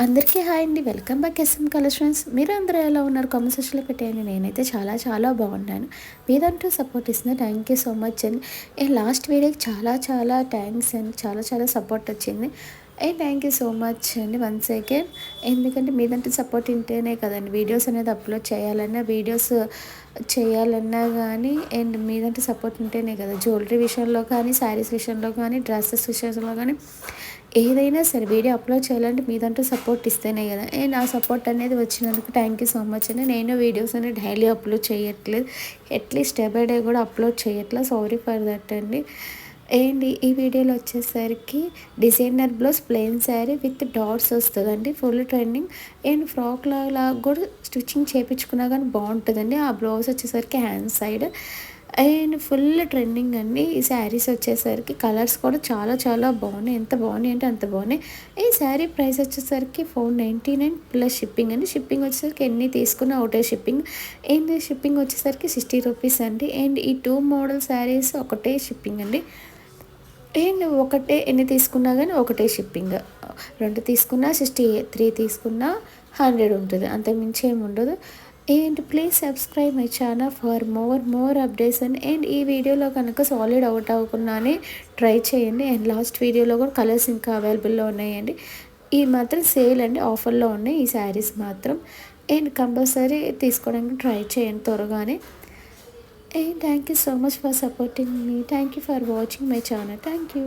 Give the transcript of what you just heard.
అందరికీ హాయ్ అండి. Welcome back SM Collections. మీరు అందరూ ఎలా ఉన్నారు? కామెంట్ సెక్షన్లో పెట్టేయండి. నేనైతే చాలా చాలా బాగున్నాను. మీదంటూ సపోర్ట్ ఇస్తుంది. థ్యాంక్ యూ సో మచ్ అండి. లాస్ట్ వీడియోకి చాలా చాలా థ్యాంక్స్ అండి. చాలా చాలా సపోర్ట్ వచ్చింది. థ్యాంక్ యూ సో మచ్ అండి వన్స్ అగైన్. ఎందుకంటే మీదంటూ సపోర్ట్ ఉంటేనే కదండి వీడియోస్ అనేది అప్లోడ్ చేయాలన్నా, వీడియోస్ చేయాలన్నా కానీ మీదంటూ సపోర్ట్ ఉంటేనే కదా. జ్యువెలరీ విషయంలో కానీ, శారీస్ విషయంలో కానీ, డ్రెస్సెస్ విషయంలో కానీ ఏదైనా సరే వీడియో అప్లోడ్ చేయాలంటే మీదంటూ సపోర్ట్ ఇస్తేనే కదా. ఆ సపోర్ట్ అనేది వచ్చినందుకు థ్యాంక్ యూ సో మచ్ అండి. నేను వీడియోస్ అనేది డైలీ అప్లోడ్ చేయట్లేదు, అట్లీస్ట్ డే బై డే కూడా అప్లోడ్ చేయట్లేదు. సారీ ఫర్ దట్ అండి. ఈ వీడియోలో వచ్చేసరికి designer blouse plain sari with dots వస్తుందండి. Full trending. ఫ్రాక్ లాగా కూడా స్టిచ్చింగ్ చేయించుకున్నా కానీ బాగుంటుందండి. ఆ బ్లౌజ్ వచ్చేసరికి హ్యాండ్ సైడ్ ఫుల్ ట్రెండింగ్ అండి. ఈ శారీస్ వచ్చేసరికి కలర్స్ కూడా చాలా చాలా బాగున్నాయి. ఎంత బాగున్నాయి అంటే అంత బాగున్నాయి. ఈ శారీ ప్రైస్ వచ్చేసరికి 499 ప్లస్ షిప్పింగ్ అండి. షిప్పింగ్ వచ్చేసరికి ఎన్ని తీసుకున్నా ఒకటే షిప్పింగ్. షిప్పింగ్ వచ్చేసరికి 60 రూపీస్ అండి. ఈ 2 మోడల్ శారీస్ ఒకటే షిప్పింగ్ అండి. ఒకటే ఎన్ని తీసుకున్నా కానీ ఒకటే షిప్పింగ్. 2 తీసుకున్నా 60, 3 తీసుకున్నా 100 ఉంటుంది. అంతకుమించి ఏమి ఉండదు. Please subscribe my channel for more updates ఈ వీడియోలో కనుక సాలిడ్ అవుట్ అవ్వకుండానే ట్రై చేయండి. లాస్ట్ వీడియోలో కూడా కలర్స్ ఇంకా అవైలబుల్లో ఉన్నాయండి. ఈ మాత్రం సేల్ అండి, ఆఫర్లో ఉన్నాయి ఈ శారీస్ మాత్రం. కంపల్సరీ తీసుకోవడానికి ట్రై చేయండి త్వరగానే. Thank you so much for supporting me. Thank you for watching my channel. Thank you.